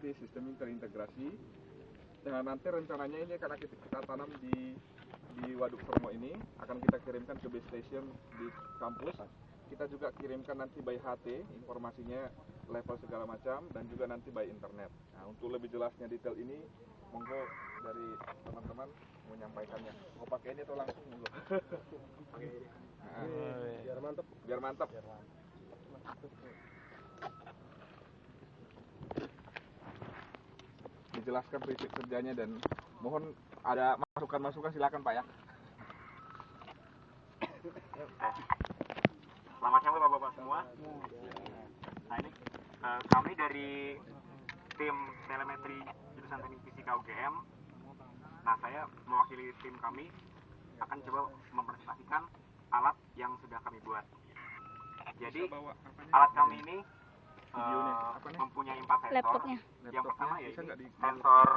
nanti sistem terintegrasi. Nanti rencananya ini karena kita tanam di waduk Sermo ini akan kita kirimkan ke base station di kampus. Kita juga kirimkan nanti by HT informasinya, level segala macam, dan juga nanti by internet. Nah, untuk lebih jelasnya detail ini, monggo dari teman-teman menyampaikannya. Mau pakai ini atau langsung monggo? Biar mantap. Biar mantap. Dijelaskan prinsip kerjanya dan mohon ada masukan-masukan silakan Pak ya. Selamat siang Bapak-Bapak semua. Nah ini kami dari tim telemetri jurusan Teknik Fisika UGM. Nah saya mewakili tim kami akan coba mempresentasikan alat yang sudah kami buat. Jadi alat kami ini mempunyai 4 sensor. Laptopnya. Yang pertama yaitu sensor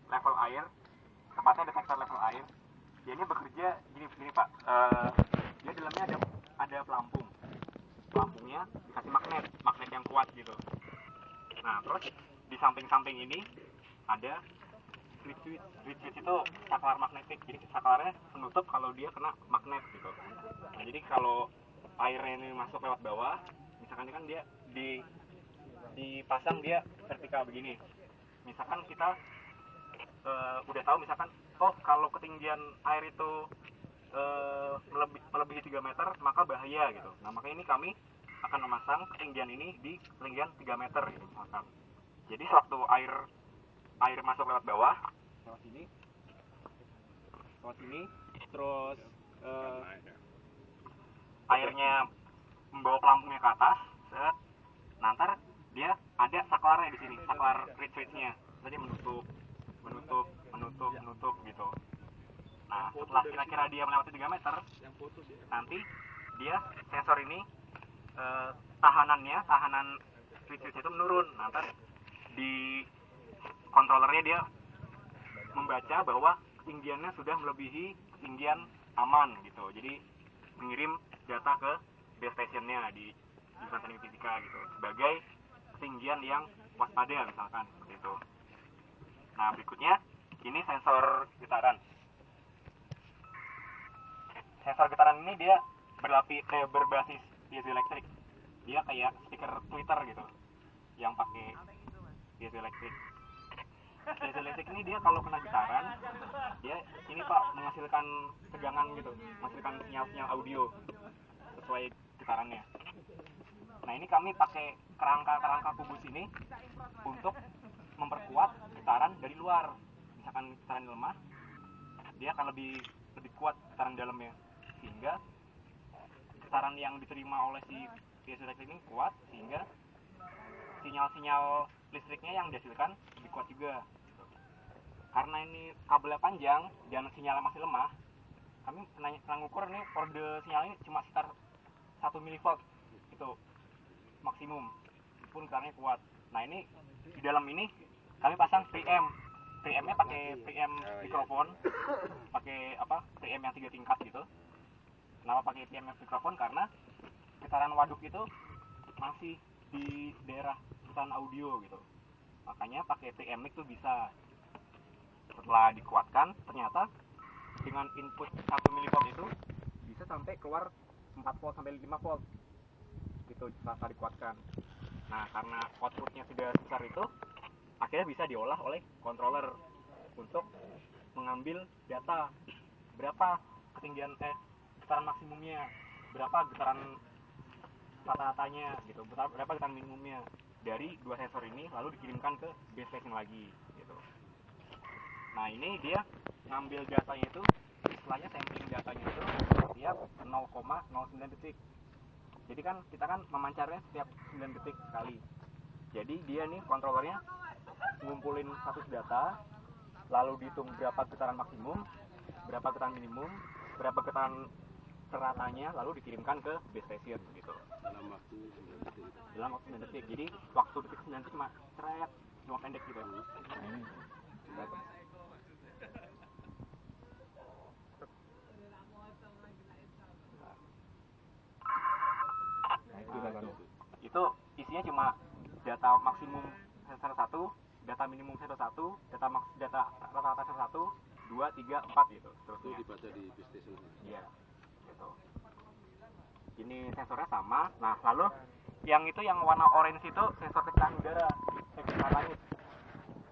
level air, tepatnya detektor level air. Dia ini bekerja gini Pak. Dia dalamnya ada pelampung. Pelampungnya dikasih magnet yang kuat gitu. Nah terus di samping-samping ini ada switch itu saklar magnetik. Jadi saklarnya penutup kalau dia kena magnet gitu. Nah jadi kalau airnya ini masuk lewat bawah, misalkan kan dia dipasang dia vertikal begini. Misalkan kita udah tahu misalkan kalau ketinggian air itu melebihi 3 meter maka bahaya gitu. Nah makanya ini kami akan memasang ketinggian ini di ketinggian 3 meter gitu misalkan. Jadi sewaktu air masuk lewat bawah, lewat sini terus airnya membawa pelampungnya ke atas, nanti dia ada saklarnya di sini, saklar switch-nya. Jadi menutup gitu. Nah, setelah kira-kira dia melewati 3 meter, nanti dia sensor ini tahanan switch itu menurun. Nanti di kontrolernya dia membaca bahwa ketinggiannya sudah melebihi ketinggian aman gitu. Jadi mengirim data ke base stationnya di jurusan Teknik Fisika gitu sebagai ketinggian yang waspada misalkan seperti itu. Nah berikutnya ini sensor getaran. Sensor getaran ini dia berbasis piezoelektrik. Dia kayak stiker Twitter gitu yang pakai piezoelektrik. Piezoelektrik ini dia kalau kena getaran, dia ini Pak menghasilkan tegangan gitu, menghasilkan sinyal audio sesuai getarannya. Nah ini kami pakai kerangka kubus ini untuk memperkuat getaran dari luar. Misalkan getaran lemah, dia akan lebih kuat getaran dalamnya, sehingga getaran yang diterima oleh si piezoelektrik ini kuat, sehingga sinyal listriknya yang dihasilkan lebih kuat juga. Karena ini kabelnya panjang dan sinyalnya masih lemah, kami pernah ngukur nih kode sinyal ini cuma sekitar 1 mV itu maksimum, pun getarannya kuat. Nah ini di dalam ini kami pasang preamp-nya pakai preamp mikrofon, pakai preamp yang 3 tingkat gitu. Kenapa pakai preamp mikrofon? Karena getaran waduk itu masih di daerah getaran audio gitu, makanya pakai preamp mic tuh bisa. Setelah dikuatkan, ternyata dengan input 1 mV itu bisa sampai keluar 4 volt sampai 5 volt gitu setelah dikuatkan. Nah karena outputnya sudah besar itu, akhirnya bisa diolah oleh controller untuk mengambil data berapa ketinggian getaran maksimumnya, berapa getaran rata-ratanya gitu, berapa getaran minimumnya dari 2 sensor ini, lalu dikirimkan ke base station lagi gitu. Nah ini dia ngambil datanya itu, istilahnya sampling datanya itu setiap 0,09 detik. Jadi kan kita kan memancarnya setiap 9 detik sekali. Jadi dia nih kontrolernya ngumpulin status data, lalu dihitung berapa getaran maksimum, berapa getaran minimum, berapa getaran teratanya, lalu dikirimkan ke base station gitu. Dalam waktu 9 detik. Jadi waktu detik 9 detik cuma pendek gitu. Nah ini. Itu isinya cuma data maksimum sensor 1, data data minimum sensor 1, data rata-rata sensor 1, 2, 3, 4 gitu. Terus Itu dibaca di base station. iya. Gitu. Ini sensornya sama. Nah, lalu yang warna orange itu sensor tekanan udara, tekanan langit.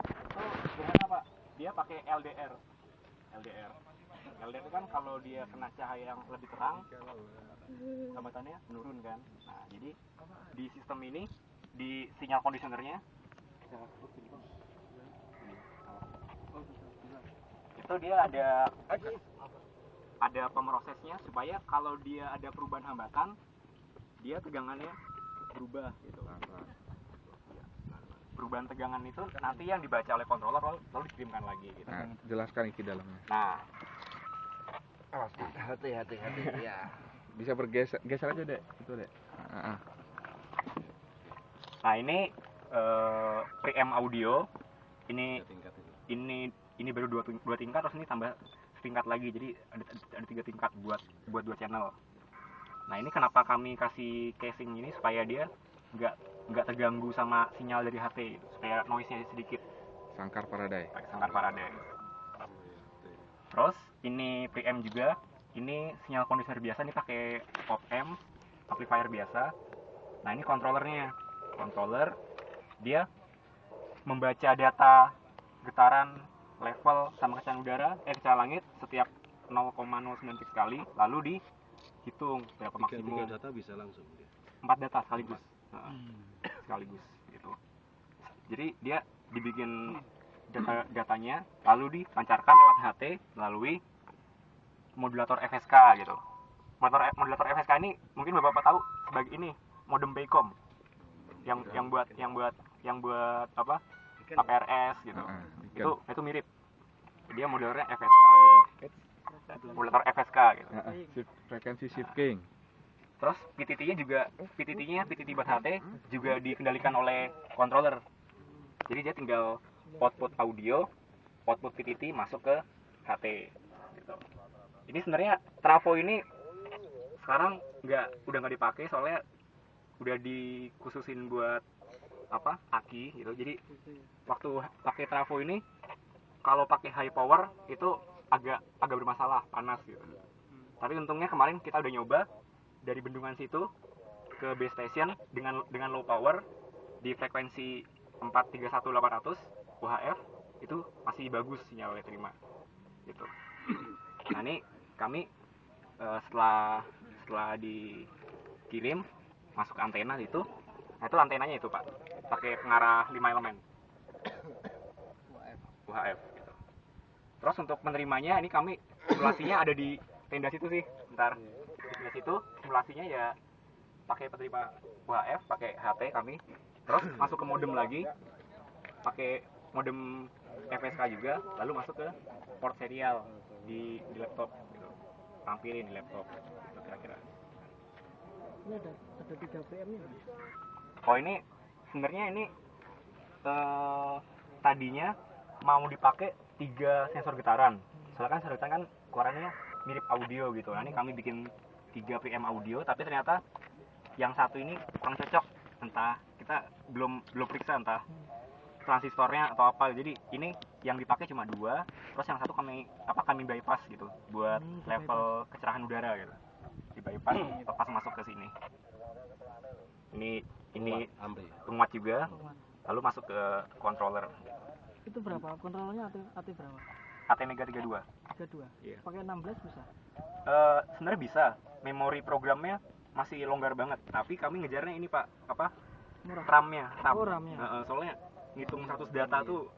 Itu sederhana, Pak. Dia pakai LDR. LDR itu kan kalau dia kena cahaya yang lebih terang, kelembabannya menurun kan. Nah, jadi di sistem ini, di sinyal conditionernya itu dia ada pemrosesnya supaya kalau dia ada perubahan hambatan, dia tegangannya berubah gitu. Perubahan tegangan itu nanti yang dibaca oleh controller lalu dikirimkan lagi gitu. Nah, jelaskan isi dalamnya. Nah, Hati ya. Bisa bergeser aja, Dek. Itu, Dek. nah ini preamp audio. Ini Tingkat itu. ini baru dua tingkat, terus ini tambah setingkat lagi, jadi ada 3 tingkat buat 2 channel. Nah, ini kenapa kami kasih casing ini supaya dia nggak terganggu sama sinyal dari HT, supaya noise-nya sedikit. Sangkar Faraday. Pakai sangkar Faraday. Terus ini preamp juga. Ini sinyal conditioner biasa, ini pakai op amp, amplifier biasa. Nah, ini controllernya. Controller dia membaca data getaran, level sama kecepatan langit setiap 0,09 kali, lalu dihitung berapa maksimum. 3 data bisa langsung. 4 data sekaligus. Sekaligus gitu. Jadi dia dibikin datanya lalu dipancarkan lewat HT melalui modulator FSK gitu. Modulator FSK ini mungkin Bapak tahu sebagai ini modem Baycom. Yang buat apa? APRS gitu. Itu mirip. Dia modulatornya FSK gitu. Modulator FSK gitu. Frekuensi shifting. Terus PTT buat HT juga dikendalikan oleh controller. Jadi dia tinggal output audio, output PTT masuk ke HT gitu. Ini sebenarnya trafo ini sekarang udah nggak dipakai, soalnya udah dikhususin buat aki gitu. Jadi waktu pakai trafo ini, kalau pakai high power itu agak bermasalah, panas gitu. Tapi untungnya kemarin kita udah nyoba dari bendungan situ ke base station dengan low power di frekuensi 431.800 UHF, itu masih bagus sinyalnya terima gitu. Nah, ini kami setelah dikirim masuk ke antena itu, nah itu antenanya itu Pak, pakai pengarah 5 elemen UHF gitu. Terus untuk menerimanya ini kami simulasinya ada di tenda situ sih, bentar. Di situ simulasinya ya pakai penerima UHF, pakai HT kami, terus masuk ke modem lagi, pakai modem FSK juga, lalu masuk ke port serial di laptop gitu, tampilin di laptop gitu kira-kira. Ini ada 3 PM nya. Oh, ini sebenarnya ini tadinya mau dipakai 3 sensor getaran. Soalnya kan sensor getaran kan keluarannya mirip audio gitu. Nah, ini kami bikin 3 PM audio, tapi ternyata yang satu ini kurang cocok. Entah kita belum periksa entah transistornya atau apa. Jadi ini yang dipakai cuma 2, terus yang satu kami bypass gitu buat level kecerahan udara gitu. Di bypass lepas masuk ke sini. Ini penguat juga, lalu masuk ke controller. Itu berapa? Kontrolnya AT berapa? AT Mega 32. 32. Iya. Pakai 16 bisa? Sebenarnya bisa. Memori programnya masih longgar banget, tapi kami ngejarnya ini Pak, Murah. RAM-nya. Oh, RAM-nya. Soalnya ngitung 100 data tuh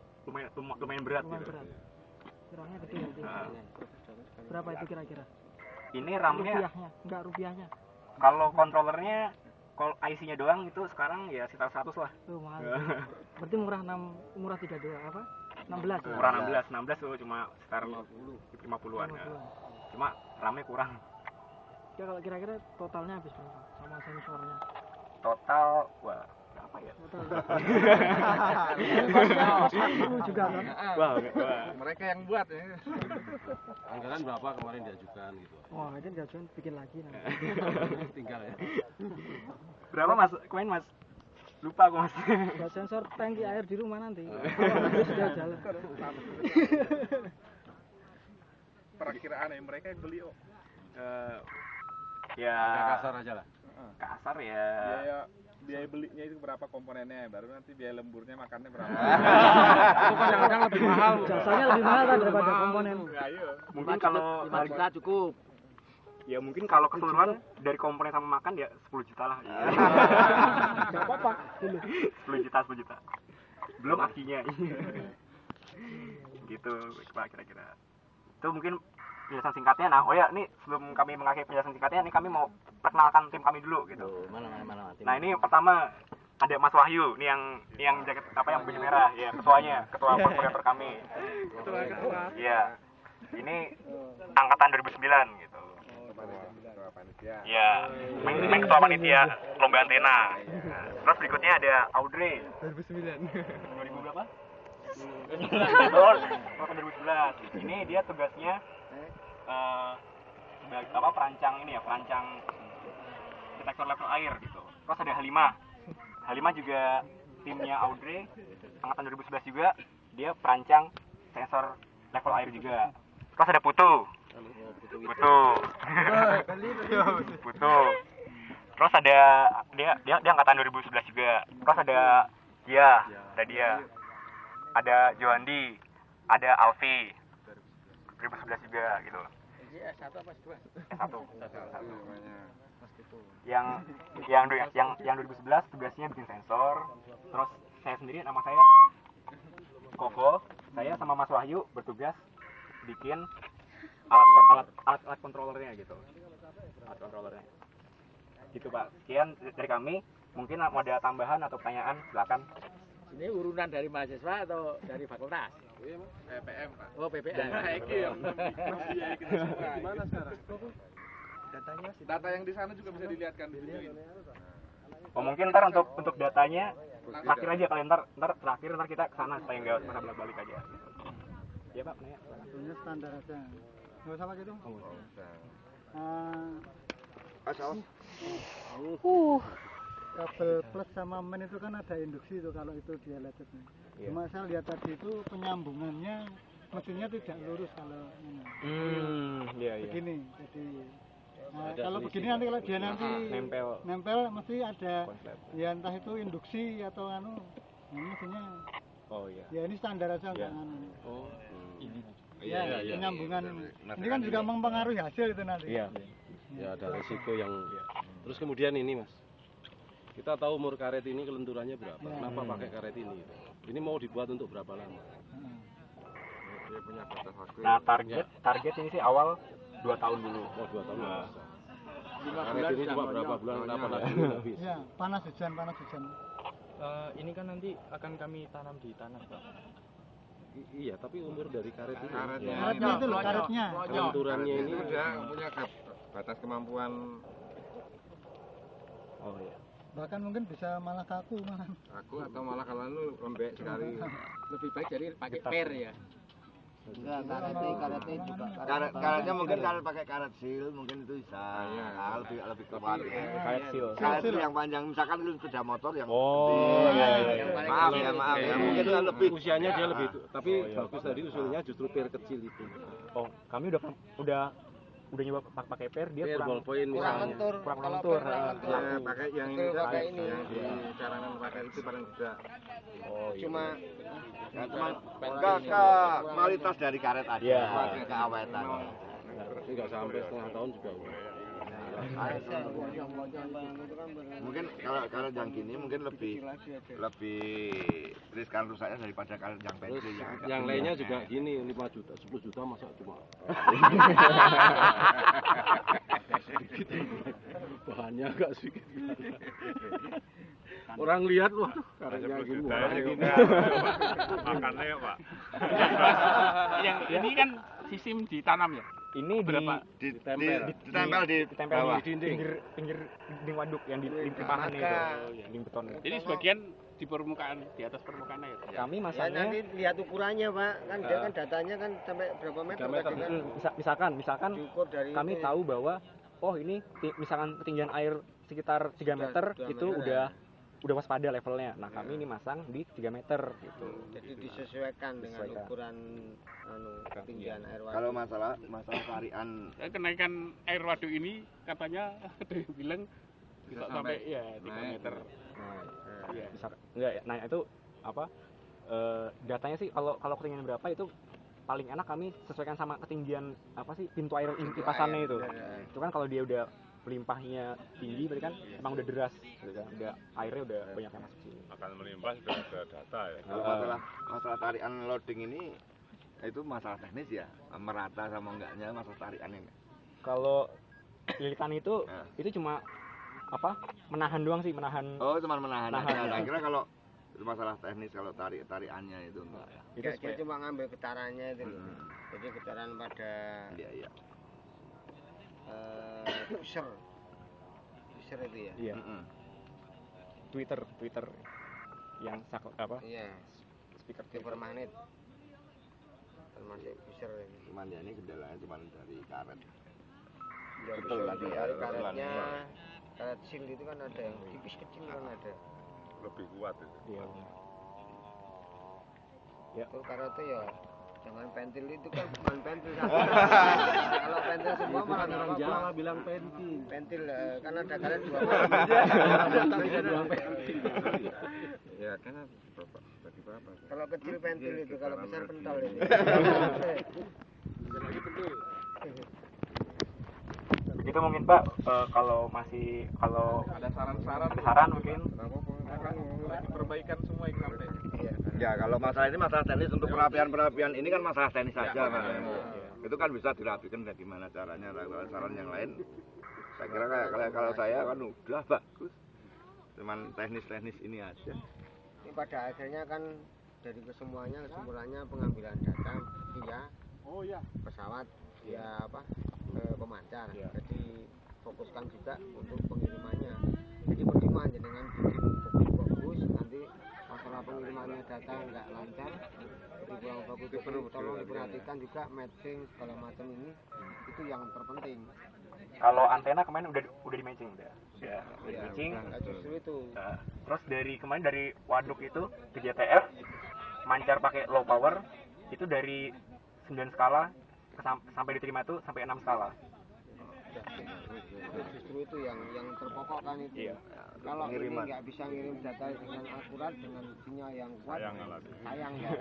lumayan berat Lumayan gitu. berat. Kiranya gede nanti. Berapa itu kira-kira? Ini RAM-nya, Rupiahnya? Enggak, rupiahnya. kalau controllernya, kalau IC-nya doang itu sekarang ya sekitar 100 lah. Tuh, mahal. Berarti murah 32 apa? 16 ya? Kurang 16 tuh cuma sekitar 50-an. Cuma RAM-nya kurang. Ya, kalau kira-kira totalnya habis berapa? Sama sensornya. Total, wah, berapa ya? Kos juga kan? Wah. Mereka yang buat ya. Anggaran berapa kemarin diajukan gitu. Wah, itu nggak cuman bikin lagi nanti. Tinggal ya. Berapa Mas? Kemarin Mas? Lupa aku Mas. Buat sensor tangki air di rumah nanti. Habis sudah jalan. Perakiraan mereka yang beli Ya Kasar aja lah. kasar ya. biaya belinya itu berapa komponennya, baru nanti biaya lemburnya makannya berapa. Itu kadang-kadang lebih mahal. Jasanya lebih mahal kan daripada komponen. Mungkin kalau 5 juta cukup. ya mungkin kalau keseluruhan dari komponen sama makan ya 10 juta lah. Enggak apa-apa. 10 juta. Belum aksinya. Gitu Pak kira-kira. Itu mungkin penjelasan singkatnya. Nah, oh ya, ini sebelum kami mengakhiri penjelasan singkatnya, ini kami mau perkenalkan tim kami dulu gitu. Mana. Nah, ini yang pertama ada Mas Wahyu, ini yang jaket yang baju merah, ya ketuanya, ketua koordinator kami. Iya. Ini angkatan 2009 gitu. Iya, main ketua panitia lomba antena. Terus berikutnya ada Audrey. 2009. 2000 berapa? 2011. Ini dia tugasnya sebagai perancang detektor level air gitu. Terus ada Halimah juga timnya Audrey, angkatan 2011 juga, dia perancang sensor level air juga. Terus ada Putu. Terus ada dia angkatan 2011 juga. Terus ada dia. Ada Joandi, ada Alfi 2011 juga gitu. S1 apa S2? S1. Yang 2011 tugasnya bikin sensor. Terus saya sendiri, nama saya Koko, saya sama Mas Wahyu bertugas bikin alat controllernya gitu. Alat controllernya. Gitu Pak. Sekian dari kami. Mungkin mau ada tambahan atau pertanyaan, silakan. Ini urunan dari mahasiswa atau dari fakultas? PPM Pak. Oh, PPM. Gimana sekarang? Data yang di sana juga bisa dilihatkan di sini. Oh mungkin ntar untuk datanya terakhir aja kalian ntar terakhir kita ke sana supaya nggak pernah bolak-balik aja. Iya Pak, nanya. Punya standar aja. Enggak usah pakai itu. Kabel plus sama main itu kan ada induksi itu kalau itu dia lecetnya. Cuma saya lihat tadi itu penyambungannya mesinnya tidak lurus kalau ini. Iya. Begini. Jadi kalau begini nanti kalau dia nanti nempel mesti ada ya entah itu induksi atau ini mesinnya. Oh iya. Ya ini standar aja enggak Oh. Ini. Ya, penyambungan ini. Ini kan juga mempengaruhi hasil itu nanti. Iya. Ya ada resiko yang. Terus kemudian ini Mas, kita tahu umur karet ini kelenturannya berapa. Kenapa pakai karet ini? Ini mau dibuat untuk berapa lama? Dia punya batas waktu. Nah target ini sih awal 2 tahun dulu. Oh 2 tahun. Karet ini cuma berapa bulan? Kenapa lagi habis? Ya, panas hujan. Ini kan nanti akan kami tanam di tanah, Pak. Iya, tapi umur dari karet ini. Karetnya itu loh, karetnya. Kelenturannya ini dia punya batas kemampuan. Oh iya. Bahkan mungkin bisa malah kaku malah. Aku atau malah kalau lu lembek sekali. Lebih baik jadi pakai per ya. Enggak, karetnya juga. Karetnya mungkin kalau pakai karet seal mungkin itu bisa. Lebih kuat. Karet seal. Karet seal yang panjang, misalkan itu sepeda motor yang iya. Maaf ya. Mungkin itu lebih usianya dia lebih tapi bagus tadi usulnya justru per kecil itu. Oh, kami udah nyoba pakai per, dia Per ballpoint misalnya. kurang lentur. Pakai yang ini pakai ini. Carangan pakai itu paling tidak. Oh iya. cuma ke kualitas dari karet aja, keawetan. Enggak sampai setengah tahun juga udah. Mungkin kalau yang gini mungkin lebih riskan rusaknya daripada karet yang pensil Yang lainnya juga gini 5 juta, 10 juta masa cuma. Bahannya agak sedikit. Orang lihat wah karetnya gini. Makannya ya Pak. Yang ini kan sistem ditanam ya? Ini berapa? ditempel di bawah. di pinggir dinding waduk yang di pipahan itu, dinding beton. Jadi sebagian di permukaan, di atas permukaan air. Kami Ya masangnya nanti lihat ukurannya, Pak. Kan dia kan datanya kan sampai berapa meter tadi kan? misalkan Diukur dari kami ini. tahu bahwa ini misalkan ketinggian air sekitar 3 meter itu udah udah waspada levelnya. Nah, kami ini masang di 3 meter gitu. Jadi disesuaikan dengan ukuran ketinggian air waduk. Kalau masalah tarian Kenaikan air waduk ini katanya ada yang bilang bisa sampai ya 3 meter. Nah, bisa enggak ya. Nah, itu apa? Datanya sih kalau ketinggian berapa itu paling enak kami sesuaikan sama ketinggian apa sih pintu air kipasannya itu. Itu kan kalau dia udah melimpahnya tinggi berarti kan emang udah deras gitu kan. Udah airnya udah banyak yang masuk sini. Akan melimpah sudah ada data ya. Kalau masalah tarian loading ini itu masalah teknis ya, merata sama enggaknya masalah tarian ini. Kalau lilitan itu cuma apa? Menahan doang sih, menahan. Oh, cuma menahan aja. Saya kira kalau masalah teknis kalau tariannya itu enggak ya. Dia cuma ngambil getarannya itu. Jadi getaran pada pusher itu ya. Iya. Twitter yang apa? Iya. Speaker magnet. Termasuk pusher ini. Cuman ya ini kendalanya cuma dari karet. Ya, betul lagi ya. Karetnya karet sil itu kan ada yang tipis kecil kan ada. Lebih kuat itu. Iya. Ya. Itu karetnya ya jangan pentil itu kan bukan pentil. Kalau pentil semua malah orang Jawa bilang pentil. Pentil kan ada karet dua. Bisa bilang pentil. Ya karena bagi berapa? Kalau kecil pentil itu, kalau besar pentol ini. Begitu mungkin Pak, kalau ada saran-saran saran mungkin akan perbaikan semua ini sampai. Ya kalau masalah ini masalah teknis untuk perapian ini kan masalah teknis saja Mas. Itu kan bisa dirapikan dari gimana caranya. Saran yang lain saya kira kayak kalau saya kan udah bagus. Cuman teknis ini aja. Ini pada akhirnya kan dari kesemuanya kesimpulannya pengambilan data via pesawat via pemancar. Jadi fokuskan juga untuk pengirimannya. Jadi percuma dengan bikin bagus nanti masalah pengirimannya data nggak lancar. Jadi kurang bagus itu tolong diperhatikan juga matching segala macam ini itu yang terpenting. kalau antena kemarin udah di matching udah di matching. Justru itu. Terus kemarin dari waduk itu ke JTF mancar pakai low power itu dari 9 skala sampai diterima itu sampai 6 skala. Justru itu yang terpokok kan itu. Kalau ini nggak bisa ngirim data dengan akurat dengan sinyal yang kuat, sayang ya.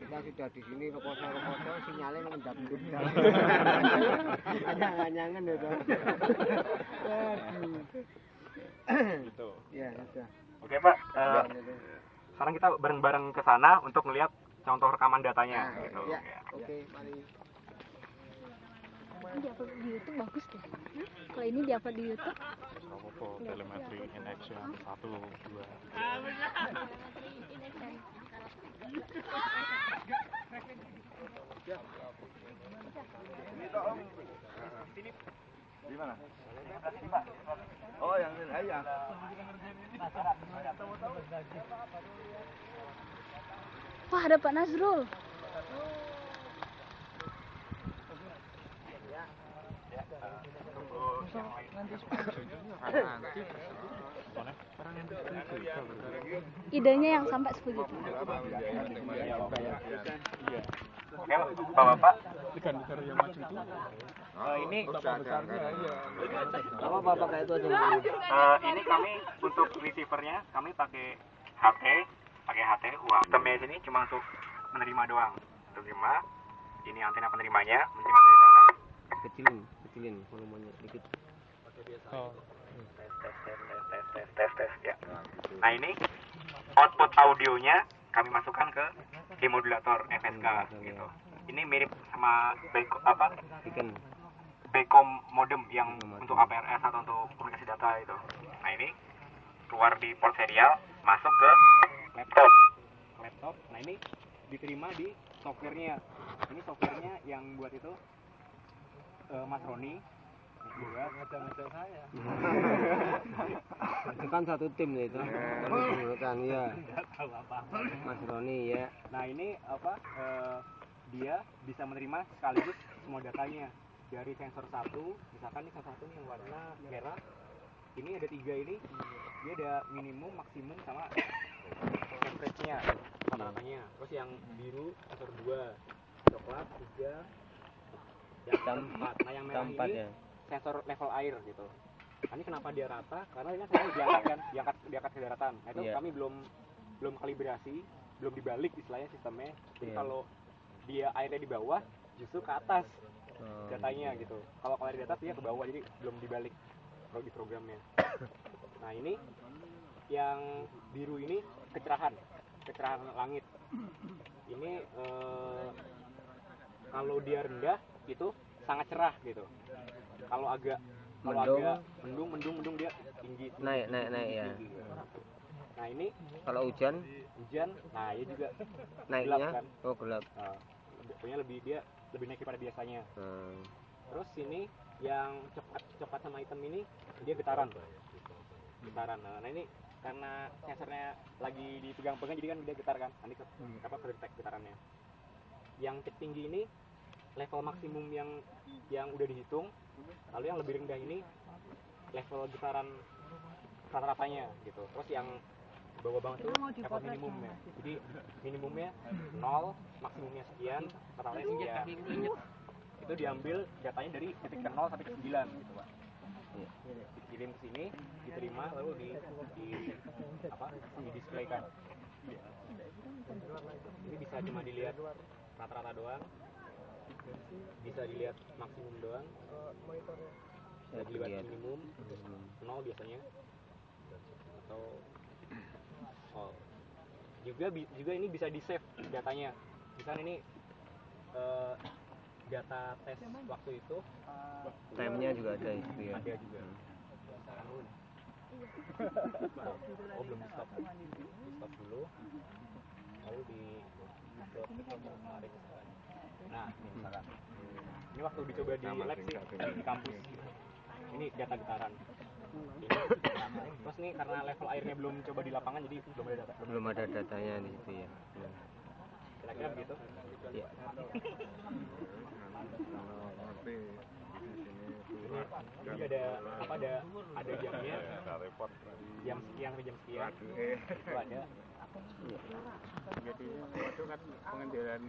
Kita sudah di sini reposo sinyalnya mengendap-endap. Anyangan itu. Gitu. Ya sudah. Oke Pak, sekarang kita bareng-bareng ke sana untuk melihat contoh rekaman datanya. Gitu. Ya, oke, mari. Diupload di YouTube bagus tuh. Kalau ini diupload di YouTube. Telemetri in action 1, 2. Ini toh Om. Di mana? Oh, yang ini ya. Wah, ada Pak Nazrul. Idenya yang sampai 10 juta. Oke, Bapak-bapak. Ikan besar yang maju itu. Ini Apa pakai itu aja? ini kami untuk receivernya kami pakai HT uang. Sistemnya sini cuma untuk menerima doang. Menerima. Ini antena penerimanya, menerima dari sana. Kecilin volumenya dikit. Tes ya. Nah ini output audionya kami masukkan ke demodulator FSK gitu. Ini mirip sama Becom modem yang untuk APRS atau untuk komunikasi data itu. Nah ini keluar di port serial masuk ke laptop. Nah ini diterima di softwarenya. Ini softwarenya yang buat itu Mas Roni. Ngajak saya. Itu kan satu tim ya itu. Kan ya. Mas Roni ya. Nah ini dia bisa menerima sekaligus semua datanya dari sensor 1, misalkan ini sensor 1 yang warna merah ini ada 3 ini dia ada minimum, maksimum sama average-nya, rata-ratanya. Terus yang biru sensor 2, coklat 3, yang 4. Nah yang merah ini sensor level air gitu. Nah, ini kenapa dia rata? Karena ini saya diangkat ke daratan. Nah itu kami belum kalibrasi, belum dibalik istilahnya sistemnya. Jadi kalau dia airnya di bawah justru ke atas datanya gitu. Kalau air di atas dia ke bawah, jadi belum dibalik di programnya. Nah ini yang biru ini kecerahan langit. Ini kalau dia rendah itu sangat cerah gitu. Kalau agak mendung dia tinggi. Naik ya. Nah ini Kalau hujan, nah ya juga naiknya gelap kan. gelap. Pokoknya dia lebih naik daripada biasanya. Terus ini yang coklat sama hitam ini dia getaran. Nah ini karena sensornya lagi dipegang-pegang jadi kan dia getar kan. Nanti kedetek getarannya. Yang tertinggi ini level maksimum yang udah dihitung. Lalu yang lebih rendah ini level getaran rata-ratanya gitu. Terus yang bawah banget tuh level minimumnya. Jadi minimumnya 0, maksimumnya sekian, rata-ratanya sekian. Itu diambil datanya dari titik ke 0 sampai ke 9 gitu Pak. Dikirim ke sini, diterima lalu di displaykan. Ini bisa cuma dilihat rata-rata doang, bisa dilihat maksimum doang, bisa dilihat minimum 0 biasanya, atau juga ini bisa di save datanya. Misalnya ini data tes waktu itu, Time-nya juga ada itu ya. ada juga. Belum di stop dulu, lalu di tarik. Nah ini misalkan ini waktu dicoba di lab sih di kampus, ini data getaran ini. Terus nih karena level airnya belum coba di lapangan jadi belum ada datanya di situ ya. Kira-kira begitu ya. Ini ada jamnya, jam sekian sampai jam sekian itu ada. Jadi itu kan pengendalian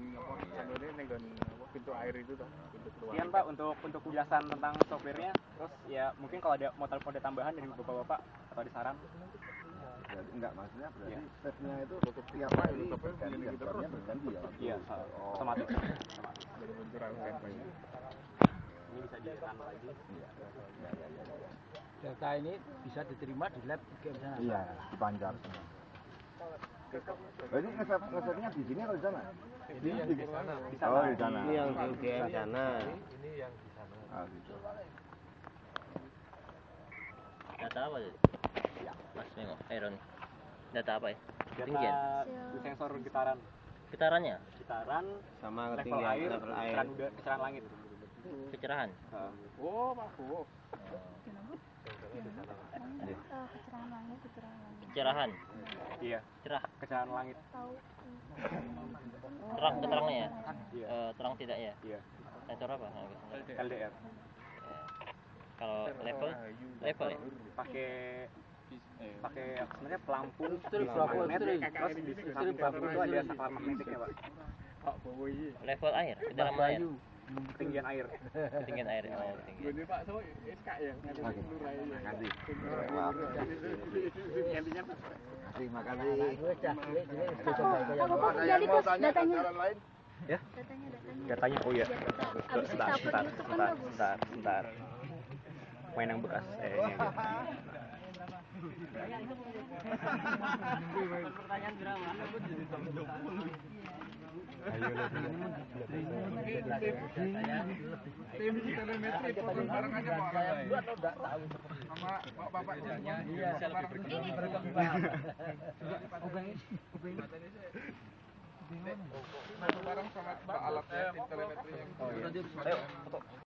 pintu air itu tuh, pintu keluar. Sekian Pak untuk penjelasan tentang softwarenya. Terus ya mungkin kalau ada model tambahan dari bapak-bapak atau ada saran. Enggak, maksudnya berarti stepnya itu tiap hari berganti ya? Iya, otomatis. Dari benturan banyak. Ini bisa ditekan lagi. Data ini bisa diterima di lab juga bisa. Iya, di Banjar. Berarti ngesetnya di sini atau di sana? Ini yang di sana. Oh, di sana. Ini yang di UGM sana. Ini yang di sana. Ah, gitu. Data apa sih? Mas nengok, Aaron. Data apa ya? Data sensor getaran. Getarannya? Getaran Sama level air, kecerahan langit. Kecerahan? Oh, bagus. Kecerahan langit. Kecerahan? Iya. Cerah? Kecerahan langit. Terangnya ya? Iya. Terang tidak ya? Iya. Sensor apa? LDR. Kalau level ya? Pakai sebenarnya pelampung magnet, terus di samping pelampung itu ada saklar magnetiknya Pak. Level air? Dalam air? Ketinggian air. Ketinggian air. Oh, ketinggian. Ini Pak, so SK ya. Terima kasih. Aku kok jadi terus datanya. Ya? Datanya oh ya. Sebentar. Main yang bekas ini aja. Pertanyaan berapa? Tim telemetri foto bareng aja Pak. Sama bapaknya. Iya. Bareng sama alatnya tim telemetri yang. Ayo, foto.